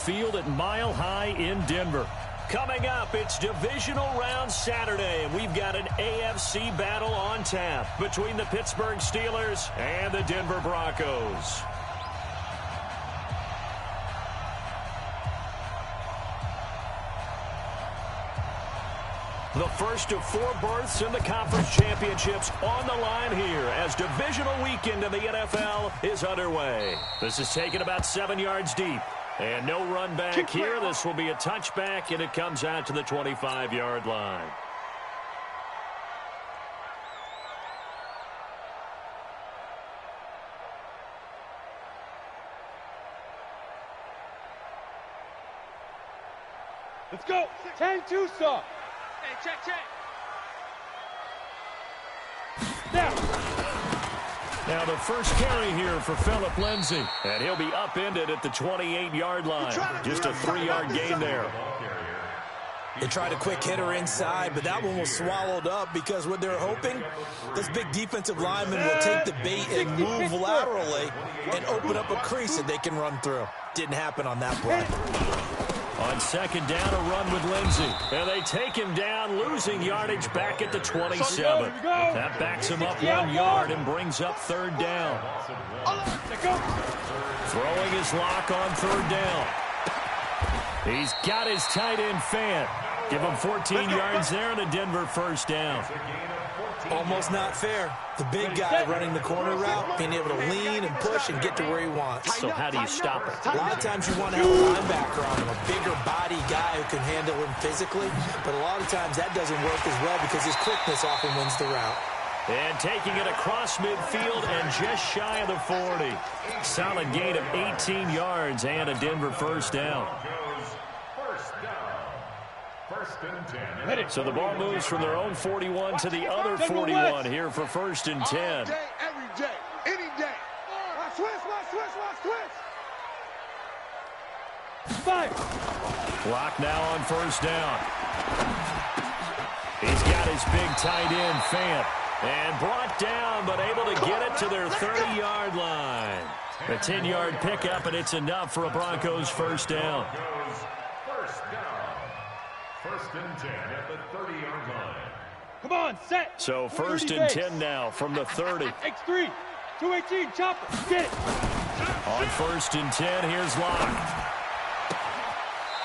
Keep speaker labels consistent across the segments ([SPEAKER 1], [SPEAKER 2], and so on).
[SPEAKER 1] Field at Mile High in Denver. Coming up, it's Divisional Round Saturday, and we've got an AFC battle on tap between the Pittsburgh Steelers and the Denver Broncos. The first of 4 berths in the conference championships on the line here as divisional weekend in the NFL is underway. This is taken about 7 yards deep. And no run back here. This will be a touchback, and it comes out to the 25-yard line.
[SPEAKER 2] Let's go. 10-2 stop. Hey, check.
[SPEAKER 1] Now the first carry here for Phillip Lindsay. And he'll be upended at the 28-yard line. Just a 3-yard gain there.
[SPEAKER 3] They tried a quick hitter inside, but that one was swallowed up because what they're hoping, this big defensive lineman will take the bait and move laterally and open up a crease that they can run through. Didn't happen on that play.
[SPEAKER 1] On second down, a run with Lindsay. And they take him down, losing yardage back at the 27. That backs him up 1 yard and brings up third down. Throwing his lock on third down. He's got his tight end Fant. Give him 14 yards there and a Denver first down.
[SPEAKER 3] Almost not fair. The big guy running the corner route, being able to lean and push and get to where he wants.
[SPEAKER 1] So how do you stop it?
[SPEAKER 3] A lot of times you want to have a linebacker on him, a bigger body guy who can handle him physically. But a lot of times that doesn't work as well because his quickness often wins the route.
[SPEAKER 1] And taking it across midfield and just shy of the 40. Solid gain of 18 yards and a Denver first down. So the ball moves from their own 41 to the other 41 here for first and 10.
[SPEAKER 2] Every day, any day. Switch. Five.
[SPEAKER 1] Clock now on first down. He's got his big tight end, Fant. And brought down, but able to get it to their 30-yard line. A 10-yard pickup, and it's enough for a Broncos first down.
[SPEAKER 4] First and 10 at the 30-yard line.
[SPEAKER 2] Come on, set.
[SPEAKER 1] So first and 10 now from the 30.
[SPEAKER 2] X3, 218, chopper, get it.
[SPEAKER 1] On first and 10, here's Locke.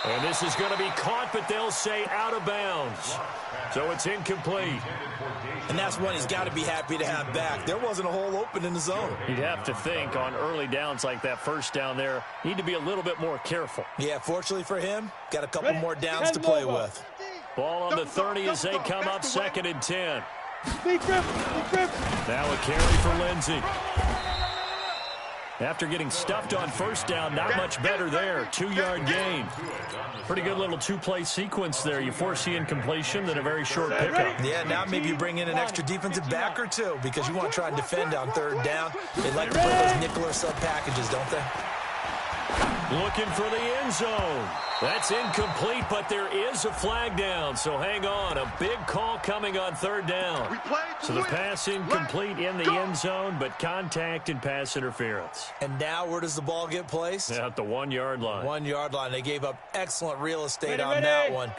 [SPEAKER 1] And this is going to be caught, but they'll say out of bounds. So it's incomplete.
[SPEAKER 3] And that's one he's got to be happy to have back. There wasn't a hole open in the zone.
[SPEAKER 1] You'd have to think on early downs like that first down there, need to be a little bit more careful.
[SPEAKER 3] Yeah, fortunately for him, got a couple more downs to play with.
[SPEAKER 1] Ball on the 30 as they come up second and 10. Now a carry for Lindsay. After getting stuffed on first down, not much better there. 2-yard gain. Pretty good little two-play sequence there. You force the incompletion, then a very short pickup.
[SPEAKER 3] Yeah, now maybe you bring in an extra defensive back or two because you want to try and defend on third down. They like to play those nickel or sub packages, don't they?
[SPEAKER 1] Looking for the end zone. That's incomplete, but there is a flag down, so hang on. A big call coming on third down. So the pass incomplete in the end zone, but contact and pass interference.
[SPEAKER 3] And now where does the ball get placed?
[SPEAKER 1] At the 1-yard line.
[SPEAKER 3] 1-yard line. They gave up excellent real estate on that one.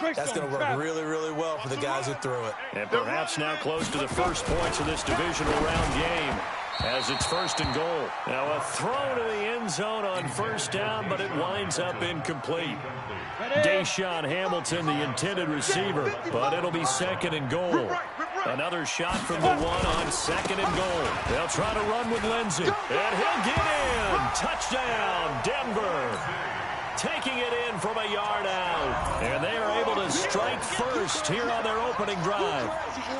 [SPEAKER 3] That's going to work really, really well for the guys who threw it.
[SPEAKER 1] And perhaps now close to the first points of this divisional round game, as it's first and goal. Now a throw to the end zone on first down, but it winds up incomplete. Deshaun Hamilton, the intended receiver, but it'll be second and goal. Another shot from the one on second and goal. They'll try to run with Lindsay, and he'll get in. Touchdown, Denver. Taking it in from a yard out. And they are able to strike first here on their opening drive.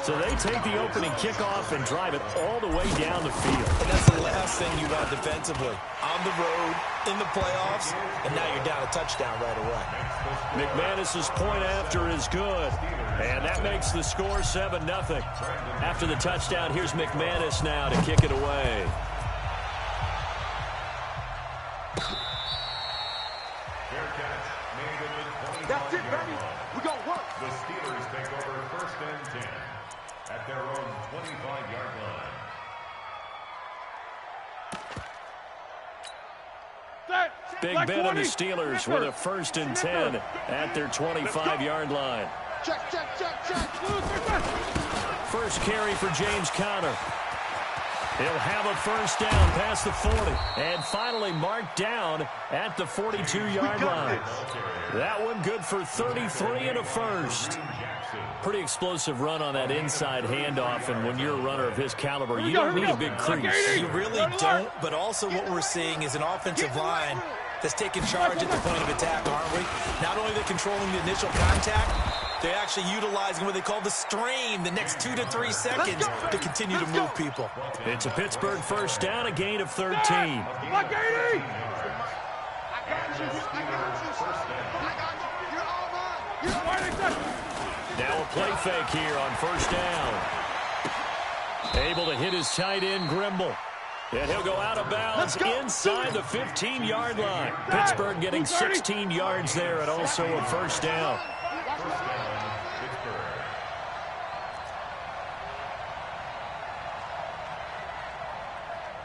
[SPEAKER 1] So they take the opening kickoff and drive it all the way down the field.
[SPEAKER 3] And that's the last thing you want defensively. On the road, in the playoffs, and now you're down a touchdown right away.
[SPEAKER 1] McManus's point after is good. And that makes the score 7-0. After the touchdown, here's McManus now to kick it away.
[SPEAKER 2] That's it, baby. We got work.
[SPEAKER 4] The Steelers take over first and 10 at their own 25-yard line.
[SPEAKER 2] Set.
[SPEAKER 1] Big Ben and the Steelers with a 1st and 10 at their 25-yard line.
[SPEAKER 2] Check.
[SPEAKER 1] First carry for James Conner. He'll have a 1st down past the 40. And finally marked down at the 42-yard line. That one good for 33 and a 1st. Pretty explosive run on that inside handoff, and when you're a runner of his caliber, you don't need a big crease.
[SPEAKER 3] You really don't, but also what we're seeing is an offensive line that's taking charge at the point of attack, aren't we? Not only are they controlling the initial contact, they're actually utilizing what they call the strain the next 2 to 3 seconds to continue to move people.
[SPEAKER 1] It's a Pittsburgh 1st down, a gain of 13. Now a play fake here on 1st down. Able to hit his tight end, Grimble. And he'll go out of bounds inside the 15-yard line. Pittsburgh getting 16 yards there and also a 1st down.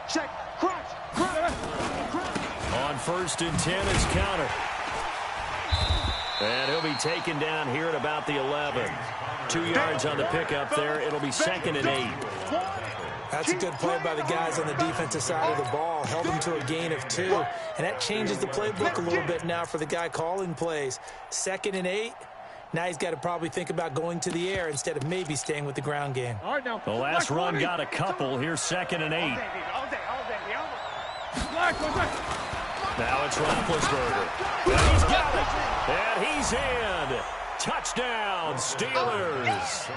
[SPEAKER 2] Check. Crunch.
[SPEAKER 1] On 1st and 10 is Conner. And he'll be taken down here at about the 11. 2 yards on the pickup there. It'll be 2nd and 8.
[SPEAKER 3] That's a good play by the guys on the defensive side of the ball. Held them to a gain of 2. And that changes the playbook a little bit now for the guy calling plays. 2nd and 8. Now he's got to probably think about going to the air instead of maybe staying with the ground game.
[SPEAKER 1] The last run got a couple. Here's 2nd and 8. Now it's Roethlisberger. And he's got it. And he's in. Touchdown, Steelers.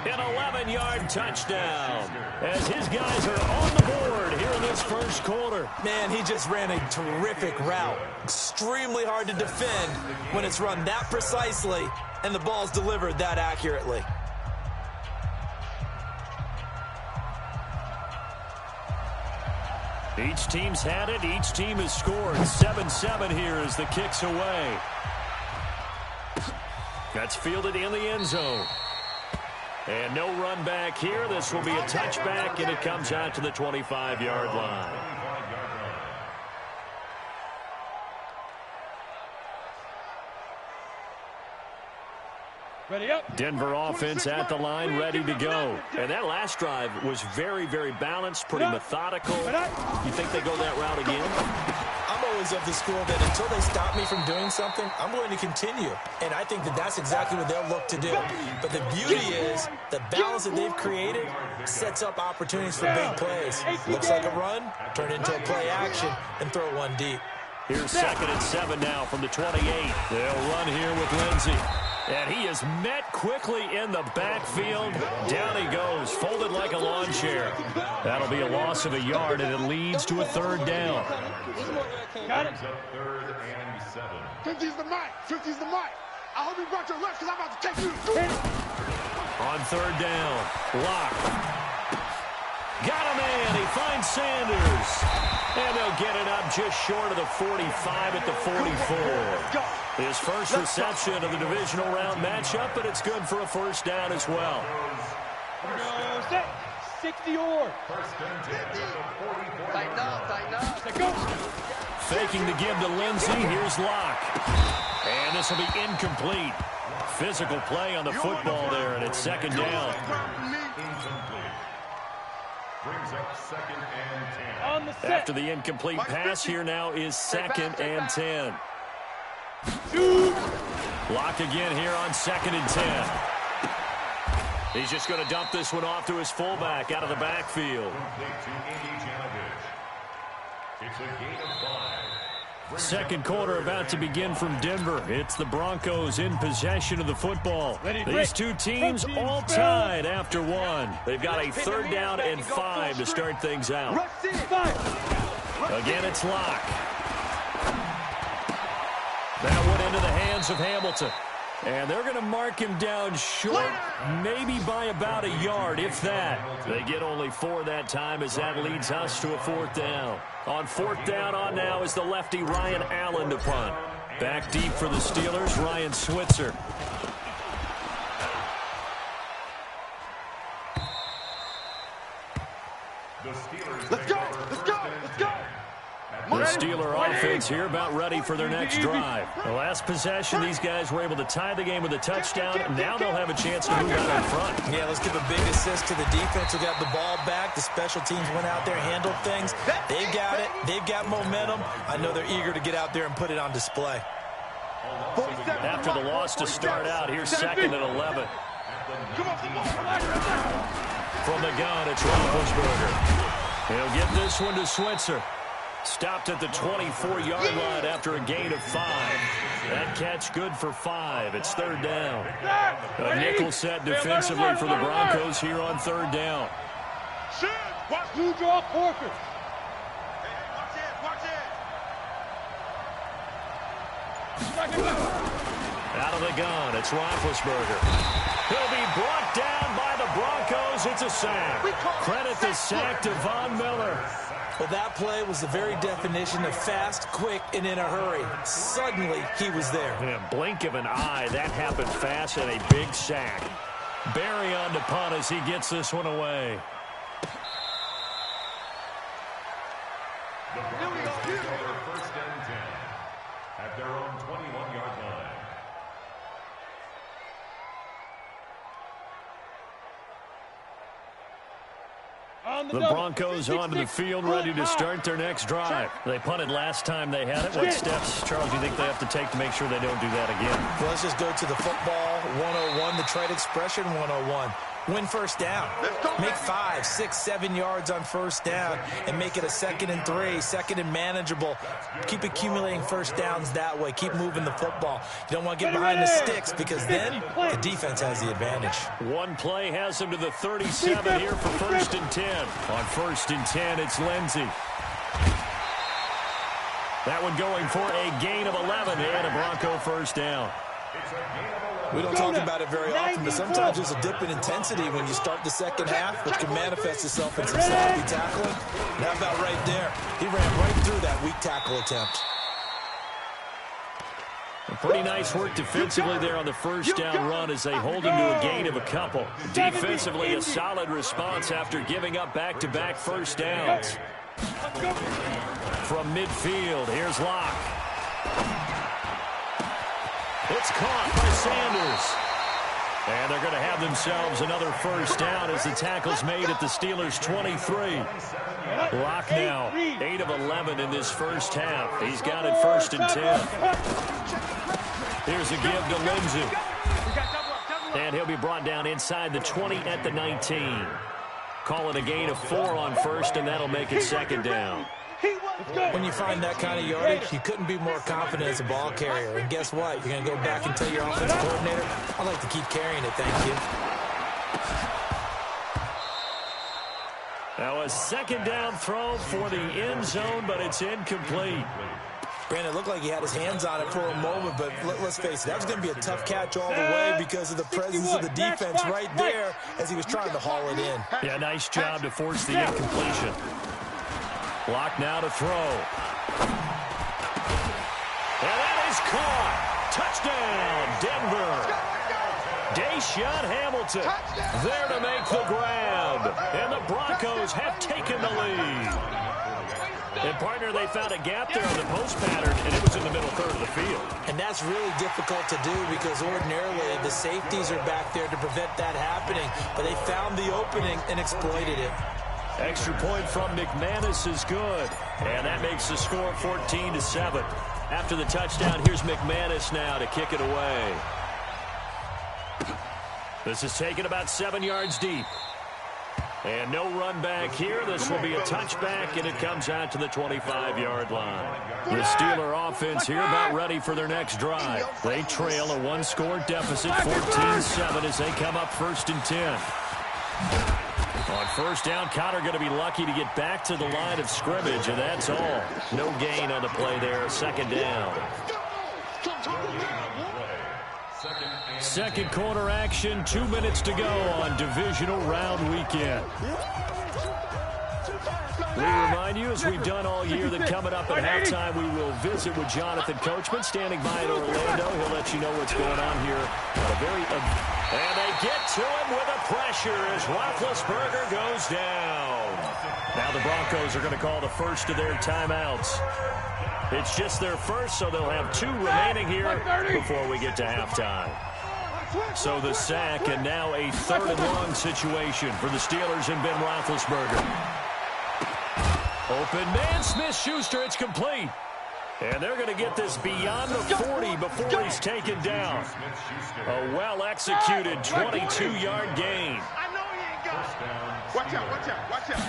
[SPEAKER 1] An 11-yard touchdown as his guys are on the board here in this 1st quarter.
[SPEAKER 3] Man, he just ran a terrific route. Extremely hard to defend when it's run that precisely and the ball's delivered that accurately.
[SPEAKER 1] Each team's had it. Each team has scored. 7-7 here as the kick's away. That's fielded in the end zone. And no run back here. This will be a touchback, and it comes out to the 25-yard line.
[SPEAKER 2] Ready up.
[SPEAKER 1] Denver offense at the line, ready to go. And that last drive was very, very balanced, pretty methodical. You think they go that route again?
[SPEAKER 3] I'm always of the school that until they stop me from doing something, I'm going to continue. And I think that that's exactly what they'll look to do. But the beauty is the balance that they've created sets up opportunities for big plays. Looks like a run, turn into a play action, and throw one deep.
[SPEAKER 1] Here's 2nd and 7 now from the 28. They'll run here with Lindsey. And he is met quickly in the backfield. Down he goes, folded like a lawn chair. That'll be a loss of a yard, and it leads to a 3rd down.
[SPEAKER 2] Got it.
[SPEAKER 4] 3rd and 7.
[SPEAKER 2] 50's the mic. 50's the mic. I hope you brought your left because I'm about to take you.
[SPEAKER 1] On 3rd down, Lock. Got a man. He finds Sanders. And they'll get it up just short of the 45 at the 44. His first reception of the divisional round matchup, but it's good for a 1st down as well.
[SPEAKER 2] 60 or.
[SPEAKER 5] Tighten up.
[SPEAKER 2] Let's go.
[SPEAKER 1] Faking the give to Lindsey. Here's Locke. And this will be incomplete. Physical play on the football there, and it's 2nd down.
[SPEAKER 4] Brings up 2nd and 10.
[SPEAKER 2] On the set.
[SPEAKER 1] After the incomplete pass, here now is 2nd and 10. Lock again here on 2nd and 10. He's just going to dump this one off to his fullback out of the backfield.
[SPEAKER 4] It's a gain of 5.
[SPEAKER 1] 2nd quarter about to begin from Denver. It's the Broncos in possession of the football. These two teams all tied after 1. They've got a 3rd down and 5 to start things out. Again, it's Locke. That one into the hands of Hamilton. And they're going to mark him down short, maybe by about a yard, if that. They get only 4 that time as that leads us to a 4th down. On 4th down on now is the lefty Ryan Allen to punt. Back deep for the Steelers, Ryan Switzer.
[SPEAKER 2] Let's go.
[SPEAKER 1] The Steeler offense here, about ready for their next drive. The last possession, these guys were able to tie the game with a touchdown. Now they'll have a chance to move out in front.
[SPEAKER 3] Yeah, let's give a big assist to the defense who got the ball back. The special teams went out there, handled things. They've got it. They've got momentum. I know they're eager to get out there and put it on display.
[SPEAKER 1] After the loss to start out, here's 2nd and 11. From the gun, it's Roethlisberger. He'll get this one to Switzer. Stopped at the 24-yard line after a gain of 5. That catch good for 5. It's 3rd down. A nickel set defensively for the Broncos here on 3rd down.
[SPEAKER 2] Watch you draw corpus.
[SPEAKER 1] Out of the gun, it's Roethlisberger. He'll be brought down by the Broncos. It's a sack. Credit the sack to Von Miller.
[SPEAKER 3] Well, that play was the very definition of fast, quick, and in a hurry. Suddenly, he was there.
[SPEAKER 1] In a blink of an eye, that happened fast and a big sack. Barry on to punt as he gets this one away.
[SPEAKER 4] The Broncos take over 1st and 10 at their own 21-yard line.
[SPEAKER 1] The Broncos onto the field, ready to start their next drive. They punted last time they had it. What steps, Charles, do you think they have to take to make sure they don't do that again?
[SPEAKER 3] Well, let's just go to the football 101, the trade expression 101. Win 1st down. Make 5, 6, 7 yards on 1st down and make it a 2nd and 3, 2nd and manageable. Keep accumulating 1st downs that way. Keep moving the football. You don't want to get behind the sticks because then the defense has the advantage.
[SPEAKER 1] One play has them to the 37 here for 1st and 10. On 1st and 10, it's Lindsey. That one going for a gain of 11 and a Bronco 1st down.
[SPEAKER 3] We don't talk about it very often, but sometimes there's a dip in intensity when you start the 2nd half, which can manifest itself in some sloppy tackling. And how about right there? He ran right through that weak tackle attempt.
[SPEAKER 1] Pretty nice work defensively there on the 1st down run as they hold him to a gain of a couple. Defensively, a solid response after giving up back-to-back 1st downs. From midfield, here's Locke. It's caught by Sanders. And they're going to have themselves another 1st down as the tackle's made at the Steelers' 23. Locke now 8 of 11 in this 1st half. He's got it 1st and 10. Here's a give to Lindsey. And he'll be brought down inside the 20 at the 19. Call it a gain of 4 on 1st, and that'll make it 2nd down.
[SPEAKER 3] When you find that kind of yardage, you couldn't be more confident as a ball carrier. And guess what? You're going to go back and tell your offensive coordinator, I'd like to keep carrying it, thank you.
[SPEAKER 1] Now a 2nd down throw for the end zone, but it's incomplete.
[SPEAKER 3] Brandon, it looked like he had his hands on it for a moment, but let's face it, that was going to be a tough catch all the way because of the presence of the defense right there as he was trying to haul it in.
[SPEAKER 1] Yeah, nice job to force the incompletion. Block now to throw. And that is caught. Touchdown, Denver. Deshaun Hamilton there to make the grab. And the Broncos have taken the lead. And, partner, they found a gap there on the post pattern, and it was in the middle third of the field.
[SPEAKER 3] And that's really difficult to do because ordinarily the safeties are back there to prevent that happening. But they found the opening and exploited it.
[SPEAKER 1] Extra point from McManus is good. And that makes the score 14-7. After the touchdown, here's McManus now to kick it away. This is taken about 7 yards deep. And no run back here. This will be a touchback, and it comes out to the 25-yard line. The Steeler offense here about ready for their next drive. They trail a one-score deficit, 14-7, as they come up 1st and 10. On 1st down, Connor going to be lucky to get back to the line of scrimmage, and that's all. No gain on the play there, 2nd down. Second quarter action, 2 minutes to go on divisional round weekend. We remind you, as we've done all year, that coming up at halftime, we will visit with Jonathan Coachman, standing by in Orlando. He'll let you know what's going on here. And they get to him with a pressure as Roethlisberger goes down. Now the Broncos are going to call the first of their timeouts. It's just their first, so they'll have 2 remaining here before we get to halftime. So the sack, and now a 3rd and long situation for the Steelers and Ben Roethlisberger. Open man, Smith-Schuster, it's complete. And they're going to get this beyond the 40 before he's taken down. A well-executed 22-yard gain.
[SPEAKER 2] Watch out, watch out, watch out.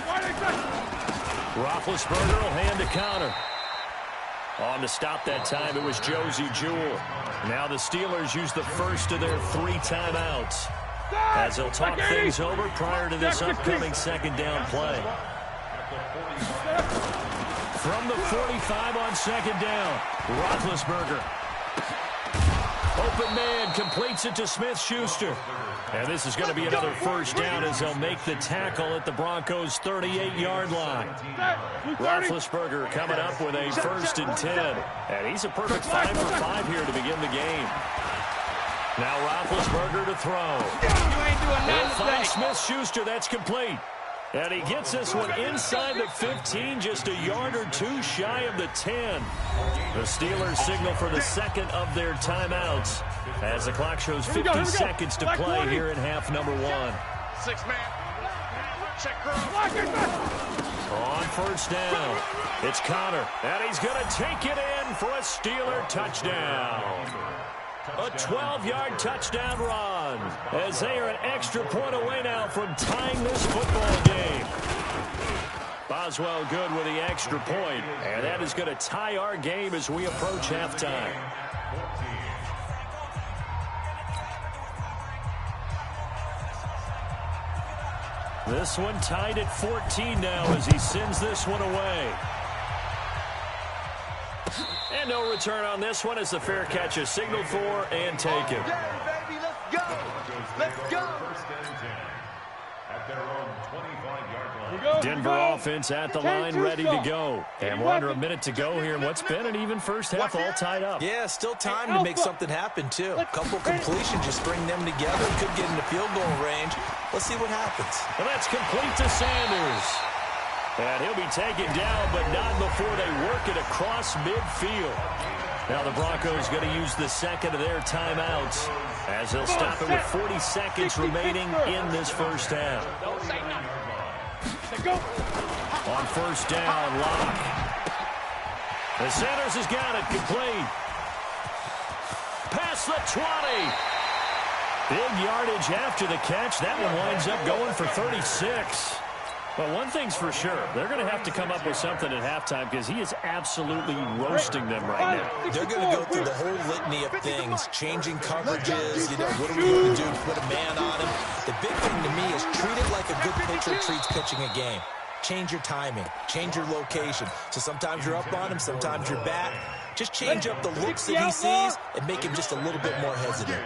[SPEAKER 1] Roethlisberger will hand a counter. On to stop that time, it was Josie Jewell. Now the Steelers use the first of their 3 timeouts as they'll talk things over prior to this upcoming 2nd down play. From the 45 on 2nd down, Roethlisberger. Open man completes it to Smith-Schuster. And this is going to be another first down as they'll make the tackle at the Broncos' 38-yard line. Roethlisberger coming up with a 1st and 10. And he's a perfect 5 for 5 here to begin the game. Now Roethlisberger to throw. He'll find Smith-Schuster. That's complete. And he gets this one inside the 15, just a yard or 2 shy of the 10. The Steelers signal for the 2nd of their timeouts as the clock shows 50 seconds to play here in half number 1.
[SPEAKER 2] 6-man. Check
[SPEAKER 1] On 1st down, it's Connor, and he's going to take it in for a Steeler touchdown. A 12-yard touchdown run as they are an extra point away now from tying this football game. Boswell good with the extra point, and that is going to tie our game as we approach halftime. This one tied at 14 now as he sends this one away. And no return on this one as the fair catch is signaled for and taken.
[SPEAKER 2] Yeah, baby, let's go. Let's go.
[SPEAKER 4] At their own 25-yard line.
[SPEAKER 1] Denver offense at the line, ready to go. And we're under a minute to go here in what's been an even first half, all tied up.
[SPEAKER 3] Yeah, still time to make something happen, too. A couple completions, just bring them together. Could get into field goal range. Let's see what happens.
[SPEAKER 1] And that's complete to Sanders. And he'll be taken down, but not before they work it across midfield. Now the Broncos going to use the 2nd of their timeouts as they'll stop it with 40 seconds remaining in this first half. On 1st down, Locke. And Sanders has got it complete. Past the 20. Big yardage after the catch. That one winds up going for 36. Well, one thing's for sure. They're going to have to come up with something at halftime because he is absolutely roasting them right now.
[SPEAKER 3] They're going to go through the whole litany of things, changing coverages, what are we going to do to put a man on him? The big thing to me is treat it like a good pitcher treats pitching a game. Change your timing, change your location. So sometimes you're up on him, sometimes you're back. Just change up the looks that he sees and make him just a little bit more hesitant.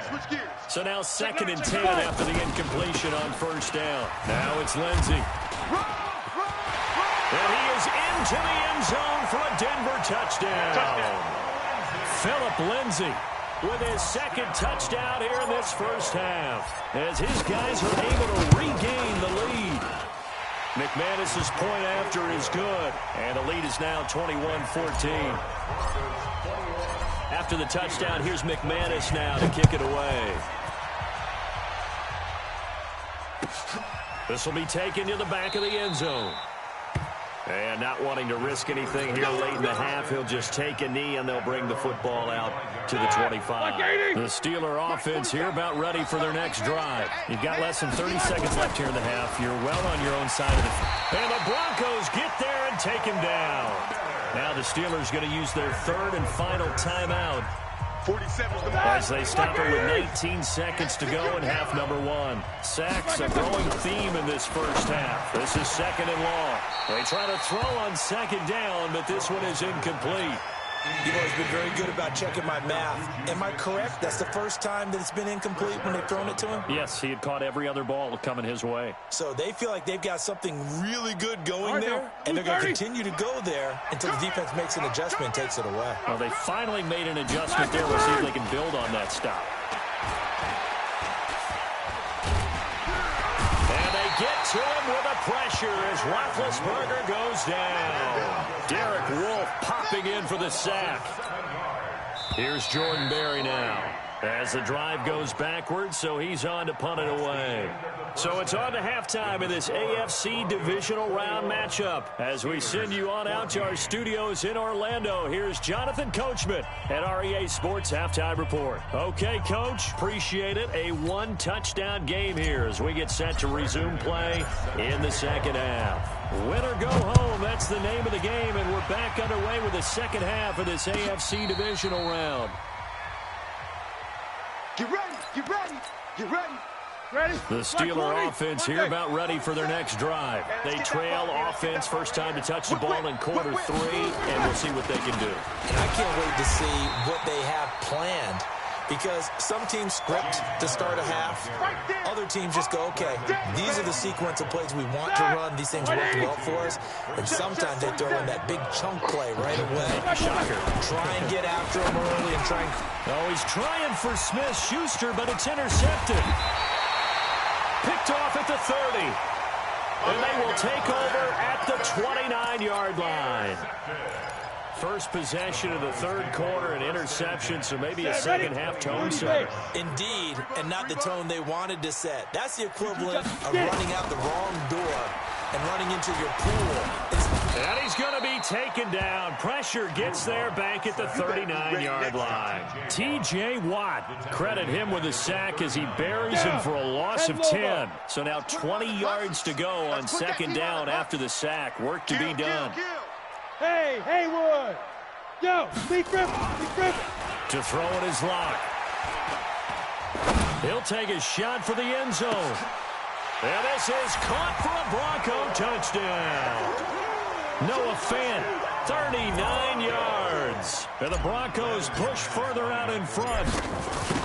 [SPEAKER 1] So now 2nd and 10 after the incompletion on 1st down. Now it's Lindsey. And he is into the end zone for a Denver touchdown. Phillip Lindsay with his 2nd touchdown here in this first half as his guys are able to regain the lead. McManus's point after is good, and the lead is now 21-14. After the touchdown, here's McManus now to kick it away. This will be taken to the back of the end zone. And not wanting to risk anything here late in the half, he'll just take a knee and they'll bring the football out to the 25. The Steeler offense here about ready for their next drive. You've got less than 30 seconds left here in the half. You're well on your own side of the... And the Broncos get there and take him down. Now the Steelers going to use their 3rd and final timeout
[SPEAKER 2] 47
[SPEAKER 1] as they stop it with 19 seconds to go in half number 1. Sacks a growing theme in this first half. This is 2nd and long. They try to throw on 2nd down, but this one is incomplete.
[SPEAKER 3] You've always been very good about checking my math. Am I correct? That's the first time that it's been incomplete when they've thrown it to him?
[SPEAKER 1] Yes, he had caught every other ball coming his way.
[SPEAKER 3] So they feel like they've got something really good going there, and they're going to continue to go there until the defense makes an adjustment and takes it away.
[SPEAKER 1] Well, they finally made an adjustment there. We'll see if they can build on that stop. And they get to him with the pressure as Roethlisberger goes down. Derek Wolfe popping in for the sack. Here's Jordan Berry now. As the drive goes backwards, so he's on to punt it away. So it's on to halftime in this AFC divisional round matchup. As we send you on out to our studios in Orlando, here's Jonathan Coachman at REA Sports Halftime Report. Okay, Coach, appreciate it. A one-touchdown game here as we get set to resume play in the second half. Win or go home, that's the name of the game, and we're back underway with the second half of this AFC divisional round.
[SPEAKER 2] Get ready, get ready, get ready. Ready?
[SPEAKER 1] The Steeler offense here about ready for their next drive. They trail offense, first time to touch the ball in quarter 3, and we'll see what they can do.
[SPEAKER 3] And I can't wait to see what they have planned, because some teams script to start a half. Other teams just go, okay, these are the sequence of plays we want to run. These things work well for us. And sometimes they throw in that big chunk play right away.
[SPEAKER 1] Shocker.
[SPEAKER 3] Try and get after him early and try and...
[SPEAKER 1] Oh, he's trying for Smith-Schuster, but it's intercepted. Picked off at the 30. And they will take over at the 29-yard line. First possession of the third quarter, an interception, so maybe a second-half tone setter.
[SPEAKER 3] Indeed, and not the tone they wanted to set. That's the equivalent of running out the wrong door and running into your pool.
[SPEAKER 1] And he's going to be taken down. Pressure gets there back at the 39-yard line. T.J. Watt, credit him with a sack as he buries him for a loss of 10. So now 20 yards to go on second down after the sack. Work to be done.
[SPEAKER 5] Hey, Haywood! Yo, Lee Griffin!
[SPEAKER 1] To throw in his lock. He'll take a shot for the end zone. And this is caught for a Bronco touchdown. Noah Fant, 39 yards. And the Broncos push further out in front.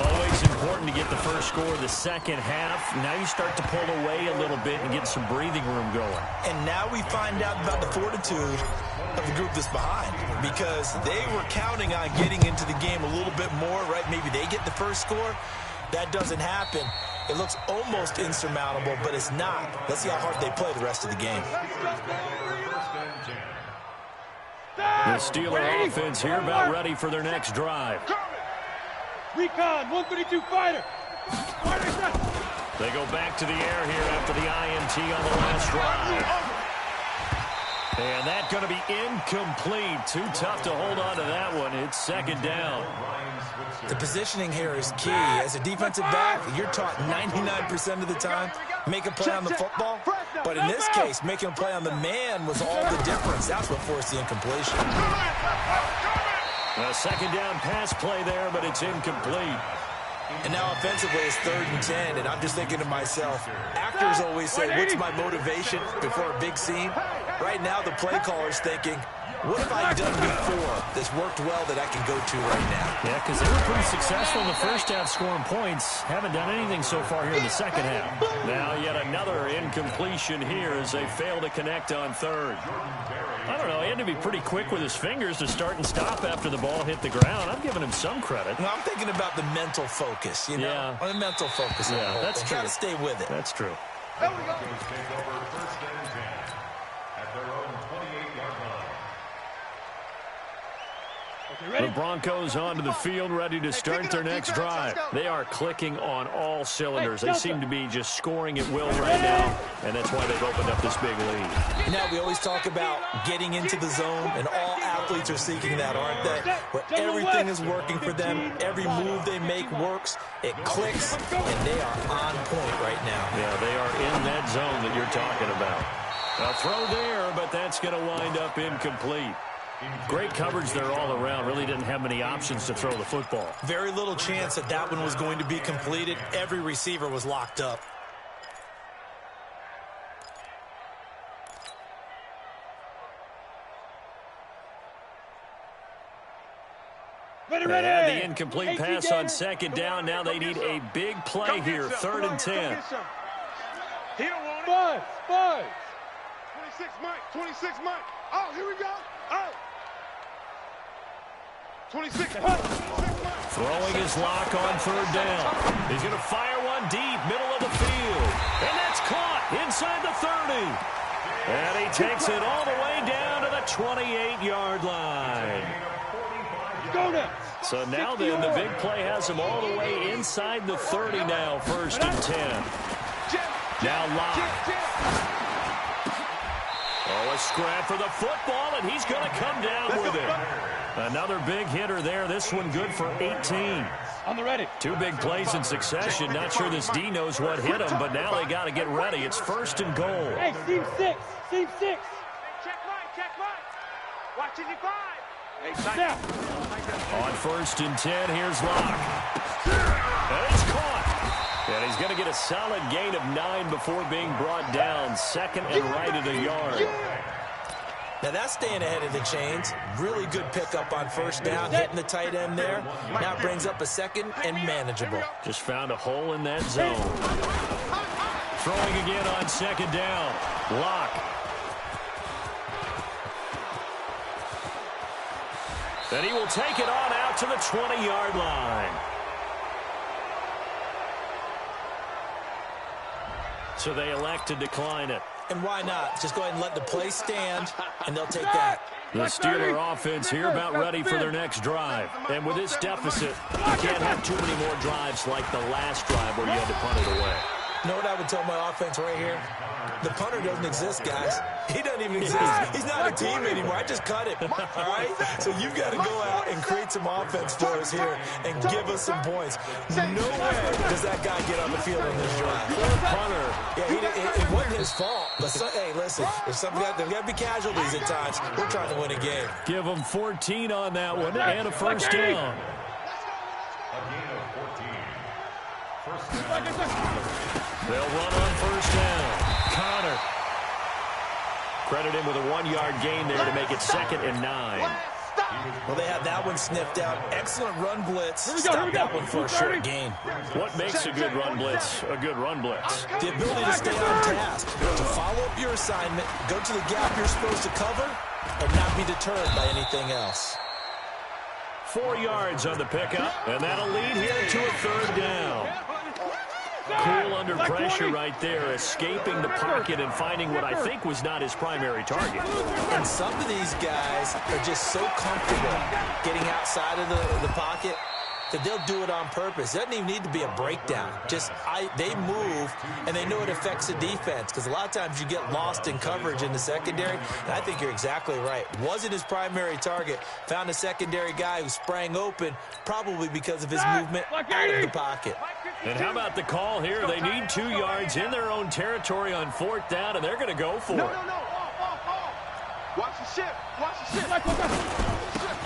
[SPEAKER 1] Always important to get the first score of the second half. Now you start to pull away a little bit and get some breathing room going.
[SPEAKER 3] And now we find out about the fortitude of the group that's behind, because they were counting on getting into the game a little bit more, right? Maybe they get the first score. That doesn't happen. It looks almost insurmountable, but it's not. Let's see how hard they play the rest of the game.
[SPEAKER 1] The Steeler offense here about ready for their next drive.
[SPEAKER 5] Recon, 132 fighter.
[SPEAKER 1] They go back to the air here after the INT on the last drive. And that's going to be incomplete. Too tough to hold on to that one. It's second down.
[SPEAKER 3] The positioning here is key. As a defensive back, you're taught 99% of the time, make a play on the football. But in this case, making a play on the man was all the difference. That's what forced the incompletion.
[SPEAKER 1] A second down pass play there, but it's incomplete.
[SPEAKER 3] And now offensively it's 3rd and 10, and I'm just thinking to myself, actors always say, what's my motivation before a big scene? Right now the play caller's thinking, what have I done before that's worked well that I can go to right now?
[SPEAKER 1] Yeah, because they were pretty successful in the first half scoring points. Haven't done anything so far here in the second half. Now yet another incompletion here as they fail to connect on third. I don't know, he had to be pretty quick with his fingers to start and stop after the ball hit the ground. I'm giving him some credit.
[SPEAKER 3] Well, I'm thinking about the mental focus, you know?
[SPEAKER 1] Yeah.
[SPEAKER 3] The mental focus.
[SPEAKER 1] Yeah, that's true.
[SPEAKER 3] Got to stay with it.
[SPEAKER 1] That's true.
[SPEAKER 2] There we go.
[SPEAKER 4] Take over 1st and 10 at their own 28-yard line.
[SPEAKER 1] The Broncos onto the field, ready to start their next drive. They are clicking on all cylinders. They seem to be just scoring at will right now, and that's why they've opened up this big lead.
[SPEAKER 3] Now, we always talk about getting into the zone, and all athletes are seeking that, aren't they? Where everything is working for them, every move they make works, it clicks, and they are on point right now.
[SPEAKER 1] Yeah, they are in that zone that you're talking about. A throw there, but that's going to wind up incomplete. Great coverage there all around. Really didn't have many options to throw the football.
[SPEAKER 3] Very little chance that that one was going to be completed. Every receiver was locked up.
[SPEAKER 5] Ready,
[SPEAKER 1] They
[SPEAKER 5] ready.
[SPEAKER 1] had the incomplete pass on second down. Now they need a big play here, 3rd and 10.
[SPEAKER 2] He don't want it.
[SPEAKER 5] Five.
[SPEAKER 2] 26 Mike. Oh, here we go. Oh. 26 Mike.
[SPEAKER 1] Throwing his lock on 3rd down. He's going to fire one deep, middle of the field. And that's caught inside And he takes it all the way down to the 28-yard line.
[SPEAKER 5] Go now.
[SPEAKER 1] So now then, the big play has him all the way inside the 30 now, 1st and 10. Now Locke. Oh, a scrap for the football, and he's going to come down with it. Another big hitter there. This one good for 18.
[SPEAKER 5] On the ready.
[SPEAKER 1] 2 big plays in succession. Not sure this D knows what hit him, but now they got to get ready. It's 1st and goal.
[SPEAKER 5] Hey, team 6. Team 6.
[SPEAKER 2] Check right. Watch it, 5.
[SPEAKER 5] Snap.
[SPEAKER 1] On 1st and 10, here's Locke. And it's caught. And he's going to get a solid gain of 9 before being brought down. 2nd and right at a yard.
[SPEAKER 3] Now that's staying ahead of the chains. Really good pickup on 1st down, hitting the tight end there. Now brings up a 2nd and manageable.
[SPEAKER 1] Just found a hole in that zone. Throwing again on 2nd down. Locke. And he will take it on out to the 20-yard line. So they elect to decline it.
[SPEAKER 3] And why not? Just go ahead and let the play stand, and they'll take that.
[SPEAKER 1] The Steeler offense here about ready for their next drive. And with this deficit, you can't have too many more drives like the last drive where you had to punt it away.
[SPEAKER 3] You know what I would tell my offense right here? The punter doesn't exist, guys. He doesn't even exist. He's not a team anymore. I just cut him, all right? So you've got to go out and create some offense for us here and give us some points. No way does that guy get on the field in this drive.
[SPEAKER 1] Poor punter.
[SPEAKER 3] Yeah, it wasn't his fault. But, hey, listen, there's got to be casualties at times. We're trying to win a game.
[SPEAKER 1] Give him 14 on that one and a 1st down. They'll run on 1st down. Connor. Credit him with a 1-yard gain there to make it 2nd and 9.
[SPEAKER 3] Well, they had that one sniffed out. Excellent run blitz. Stop that one for a short gain.
[SPEAKER 1] What makes a good run blitz a good run blitz?
[SPEAKER 3] The ability to stay on task, to follow up your assignment, go to the gap you're supposed to cover, and not be deterred by anything else.
[SPEAKER 1] 4 yards on the pickup, and that'll lead here to a 3rd down. Cool under pressure right there, escaping the pocket and finding what I think was not his primary target.
[SPEAKER 3] And some of these guys are just so comfortable getting outside of the pocket that they'll do it on purpose. It doesn't even need to be a breakdown. They move, and they know it affects the defense, because a lot of times you get lost in coverage in the secondary, and I think you're exactly right. Wasn't his primary target. Found a secondary guy who sprang open, probably because of his movement out of the pocket.
[SPEAKER 1] And how about the call here? They need 2 yards in their own territory on 4th down, and they're going to go for it.
[SPEAKER 2] No. Watch the ship.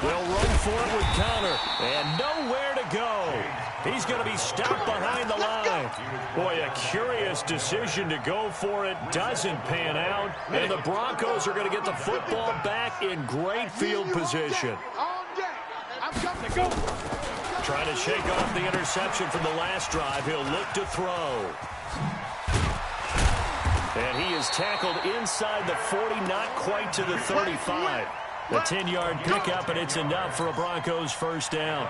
[SPEAKER 1] They'll run for it with Connor, and nowhere to go. He's going to be stopped behind the line. Boy, a curious decision to go for it. Doesn't pan out, and the Broncos are going to get the football back in great field position. Trying to shake off the interception from the last drive. He'll look to throw. And he is tackled inside the 40, not quite to the 35. A 10-yard pickup, and it's enough for a Broncos 1st down.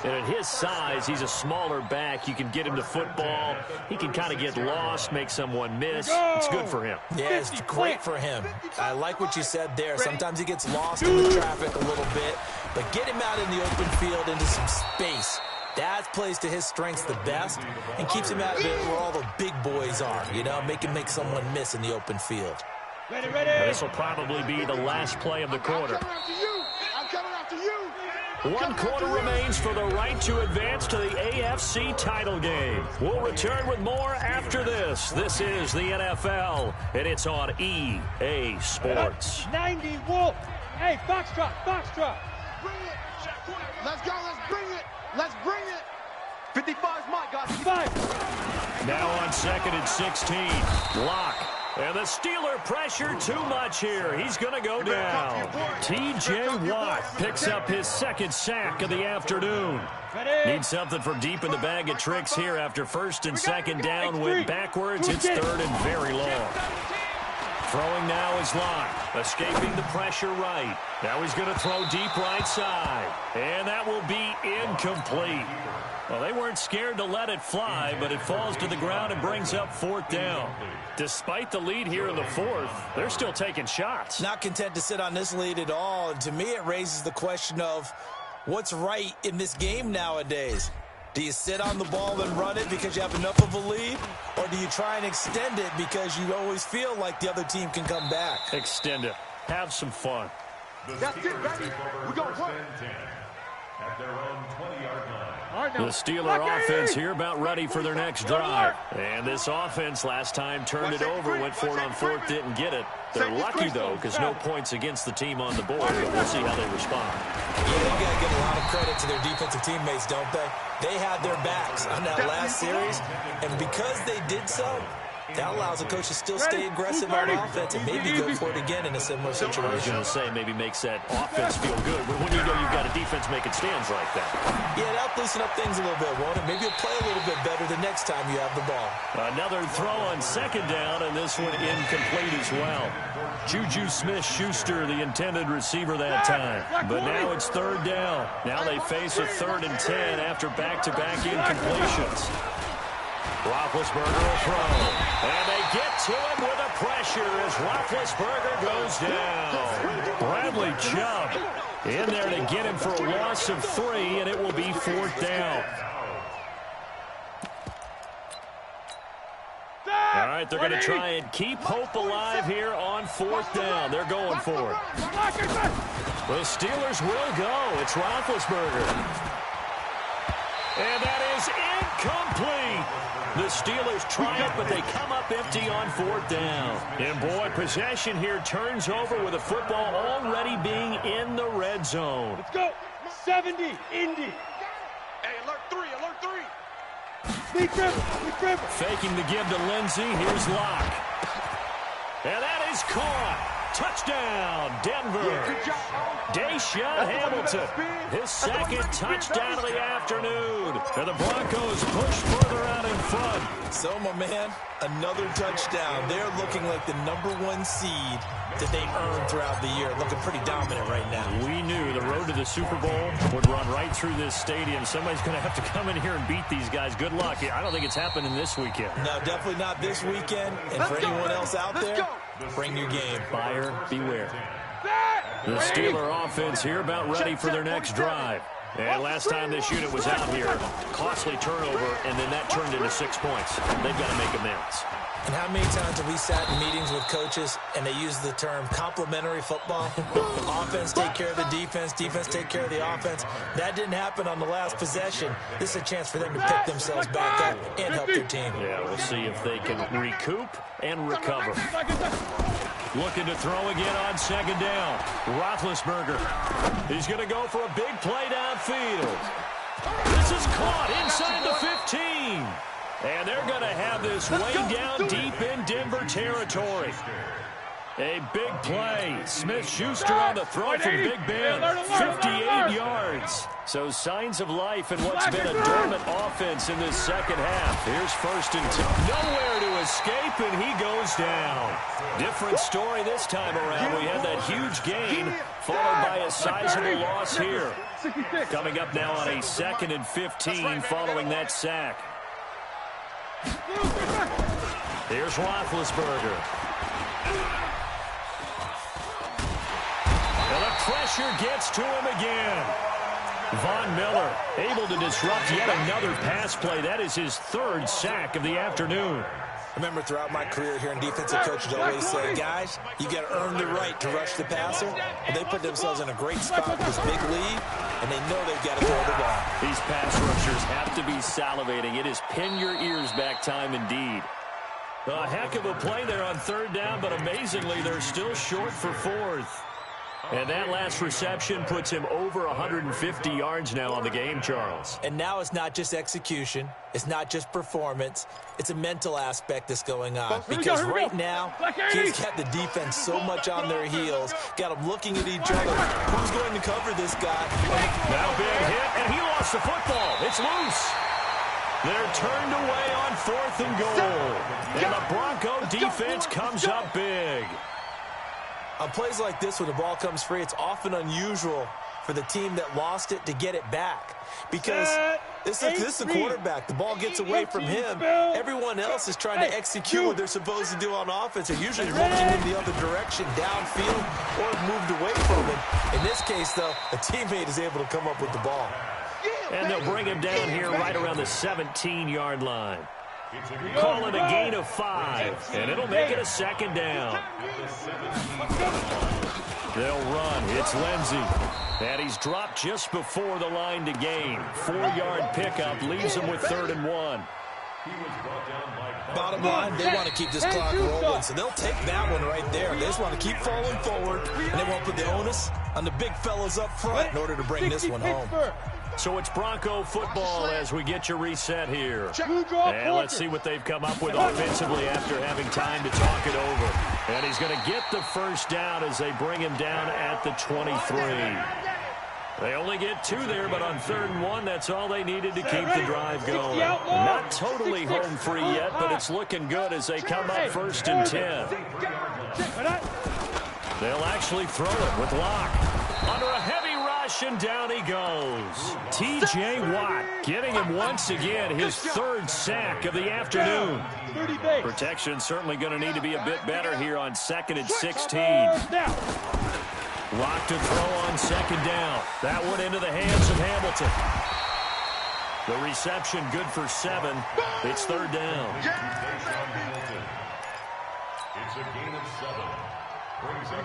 [SPEAKER 1] And at his size, he's a smaller back. You can get him the football. He can kind of get lost, make someone miss. It's good for him.
[SPEAKER 3] Yeah, it's great for him. I like what you said there. Sometimes he gets lost in the traffic a little bit, but get him out in the open field into some space. That plays to his strengths the best and keeps him out of it where all the big boys are, make him make someone miss in the open field.
[SPEAKER 5] Ready.
[SPEAKER 1] This will probably be the last play of the quarter.
[SPEAKER 2] I'm coming after you.
[SPEAKER 1] 1 quarter remains for the right to advance to the AFC title game. We'll return with more after this. This is the NFL, and it's on EA Sports.
[SPEAKER 5] 90 Wolf. Hey, Foxtrot.
[SPEAKER 2] Bring it. Let's go. Let's bring it. 55's Mike, guys.
[SPEAKER 5] 5.
[SPEAKER 1] Now on 2nd and 16. Locke. And the Steeler pressure too much here. He's going to go down. T.J. Watt picks up his 2nd sack of the afternoon. Needs something from deep in the bag of tricks here after 1st and 2nd down. Went backwards. It's 3rd and very long. Throwing now is Locke, escaping the pressure right. Now he's going to throw deep right side. And that will be incomplete. Well, they weren't scared to let it fly, but it falls to the ground and brings up 4th down. Despite the lead here in the 4th, they're still taking shots.
[SPEAKER 3] Not content to sit on this lead at all. And to me, it raises the question of what's right in this game nowadays. Do you sit on the ball and run it because you have enough of a lead? Or do you try and extend it because you always feel like the other team can come back?
[SPEAKER 1] Extend it. Have some fun.
[SPEAKER 2] That's it, baby. We're going to work.
[SPEAKER 4] At their own 20-yard line.
[SPEAKER 1] The Steeler offense here about ready for their next drive. And this offense last time turned it over, went for it on 4th, didn't get it. They're lucky, though, because no points against the team on the board, but we'll see how they respond.
[SPEAKER 3] Yeah, they got to give a lot of credit to their defensive teammates, don't they? They had their backs on that last series, and because they did so, that allows the coach to still stay aggressive on offense and maybe go for it again in a similar situation.
[SPEAKER 1] I was going to say, maybe makes that offense feel good, but when you know you've got a defense making stands like that.
[SPEAKER 3] Yeah, that'll loosen up things a little bit, won't it? Maybe you'll play a little bit better the next time you have the ball.
[SPEAKER 1] Another throw on 2nd down, and this one incomplete as well. Juju Smith-Schuster, the intended receiver that time. But now it's 3rd down. Now they face a 3rd and 10 after back-to-back incompletions. Roethlisberger will throw. And they get to him with the pressure as Roethlisberger goes down. Bradley Chubb in there to get him for a loss of 3, and it will be 4th down. All right, they're going to try and keep hope alive here on 4th down. They're going for it. The Steelers will go. It's Roethlisberger. And that is incomplete. The Steelers try it, but they come up empty on 4th down. And, boy, possession here turns over with the football already being in the red zone.
[SPEAKER 5] Let's go. 70, Indy.
[SPEAKER 2] Hey, alert 3, alert 3.
[SPEAKER 5] Big dribble.
[SPEAKER 1] Faking the give to Lindsey. Here's Locke. And that is caught. Touchdown, Denver. Deshaun Hamilton, his 2nd touchdown of the afternoon. And the Broncos push further out in front.
[SPEAKER 3] So, my man, another touchdown. They're looking like the #1 seed that they earned throughout the year. Looking pretty dominant right now.
[SPEAKER 1] We knew the road to the Super Bowl would run right through this stadium. Somebody's going to have to come in here and beat these guys. Good luck. I don't think it's happening this weekend.
[SPEAKER 3] No, definitely not this weekend. And for anyone else out there, bring your game.
[SPEAKER 1] Buyer beware. The Steeler offense here about ready for their next drive. And last time this unit was out here, costly turnover, and then that turned into 6 points. They've got to make amends.
[SPEAKER 3] And how many times have we sat in meetings with coaches and they use the term complementary football? Offense take care of the defense, defense take care of the offense. That didn't happen on the last possession. This is a chance for them to pick themselves back up and help their team.
[SPEAKER 1] Yeah, we'll see if they can recoup and recover. Looking to throw again on 2nd down. Roethlisberger. He's going to go for a big play downfield. This is caught inside the 15. And they're going to have this way down deep in Denver territory. A big play. Smith-Schuster on the throw from Big Ben. 58 yards. So signs of life in what's been a dormant offense in this 2nd half. Here's 1st and 10. Nowhere to escape, and he goes down. Different story this time around. We had that huge gain, followed by a sizable loss here. Coming up now on a 2nd and 15 following that sack. Here's Roethlisberger. And the pressure gets to him again. Von Miller able to disrupt yet another pass play. That is his 3rd sack of the afternoon.
[SPEAKER 3] I remember throughout my career here in defensive coaches always say, guys, you got to earn the right to rush the passer. And they put themselves in a great spot with this big lead, and they know they've got to throw the ball.
[SPEAKER 1] These pass rushers have to be salivating. It is pin your ears back time indeed. A heck of a play there on 3rd down, but amazingly, they're still short for 4th. And that last reception puts him over 150 yards now on the game, Charles.
[SPEAKER 3] And now it's not just execution. It's not just performance. It's a mental aspect that's going on. Because right now, he's got the defense so much on their heels, got them looking at each other. Who's going to cover this guy?
[SPEAKER 1] Now big hit, and he lost the football. It's loose. They're turned away on 4th and goal. And the Bronco defense comes up big.
[SPEAKER 3] On plays like this, when the ball comes free, it's often unusual for the team that lost it to get it back. Because this is the quarterback. The ball gets away from him. Everyone else is trying to execute what they're supposed to do on offense. They're usually looking in the other direction, downfield, or moved away from him. In this case, though, a teammate is able to come up with the ball.
[SPEAKER 1] And they'll bring him down here right around the 17-yard line. Call it a gain of 5, and it'll make it a 2nd down. They'll run. It's Lindsey. And he's dropped just before the line to gain. 4-yard pickup leaves him with 3rd and 1.
[SPEAKER 3] Bottom line, they want to keep this clock rolling, so they'll take that one right there. They just want to keep falling forward, and they won't put the onus on the big fellas up front in order to bring this one home.
[SPEAKER 1] So it's Bronco football as we get you reset here. And let's see what they've come up with offensively after having time to talk it over. And he's going to get the 1st down as they bring him down at the 23. They only get 2 there, but on 3rd and 1, that's all they needed to keep the drive going. Not totally home free yet, but it's looking good as they come up 1st and 10. They'll actually throw it with Locke. Under a heavy rush, and down he goes. T.J. Watt getting him once again, his 3rd sack of the afternoon. Protection certainly going to need to be a bit better here on 2nd and 16. Locked to throw on 2nd down. That one into the hands of Hamilton. The reception good for 7. It's 3rd down.
[SPEAKER 4] It's a gain of 7.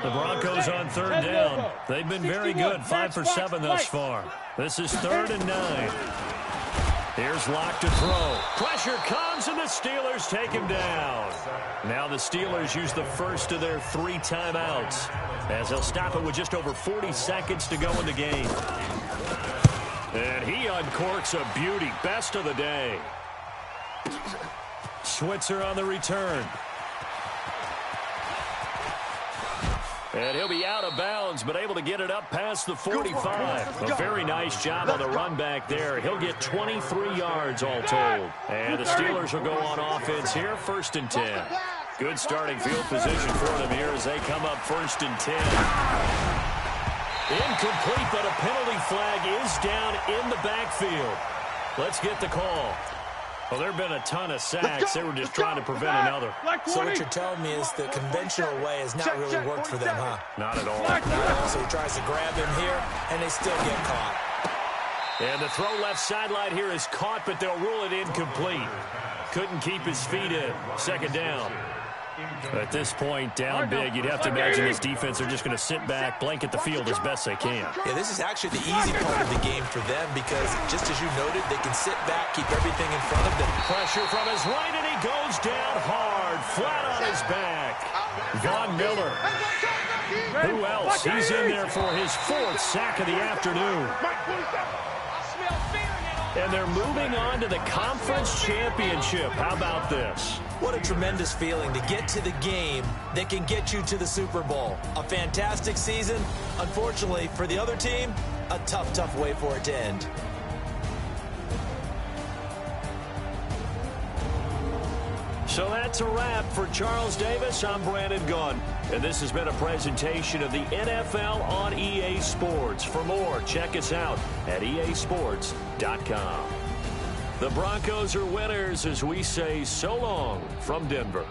[SPEAKER 1] The Broncos on 3rd down. They've been very good, 5 for 7 thus far. This is 3rd and 9. Here's Locke to throw. Pressure comes, and the Steelers take him down. Now the Steelers use the first of their 3 timeouts, as they'll stop it with just over 40 seconds to go in the game. And he uncorks a beauty. Best of the day. Switzer on the return. And he'll be out of bounds, but able to get it up past the 45. A very nice job on the run back there. He'll get 23 yards all told. And the Steelers will go on offense here, 1st and 10. Good starting field position for them here as they come up 1st and 10. Incomplete, but a penalty flag is down in the backfield. Let's get the call. Well, there have been a ton of sacks. They were just trying to prevent another.
[SPEAKER 3] So what you're telling me is the conventional way has not really worked for them, huh?
[SPEAKER 1] Not at all.
[SPEAKER 3] So he tries to grab him here, and they still get caught.
[SPEAKER 1] And the throw left sideline here is caught, but they'll rule it incomplete. Couldn't keep his feet in. 2nd down. At this point, down big, you'd have to imagine this defense are just going to sit back, blanket the field as best they can.
[SPEAKER 3] Yeah, this is actually the easy part of the game for them because, just as you noted, they can sit back, keep everything in front of them.
[SPEAKER 1] Pressure from his right, and he goes down hard, flat on his back. Von Miller. Who else? He's in there for his 4th sack of the afternoon. And they're moving on to the conference championship. How about this?
[SPEAKER 3] What a tremendous feeling to get to the game that can get you to the Super Bowl. A fantastic season. Unfortunately, for the other team, a tough way for it to end.
[SPEAKER 1] So that's a wrap for Charles Davis. I'm Brandon Gunn. And this has been a presentation of the NFL on EA Sports. For more, check us out at easports.com. The Broncos are winners as we say so long from Denver.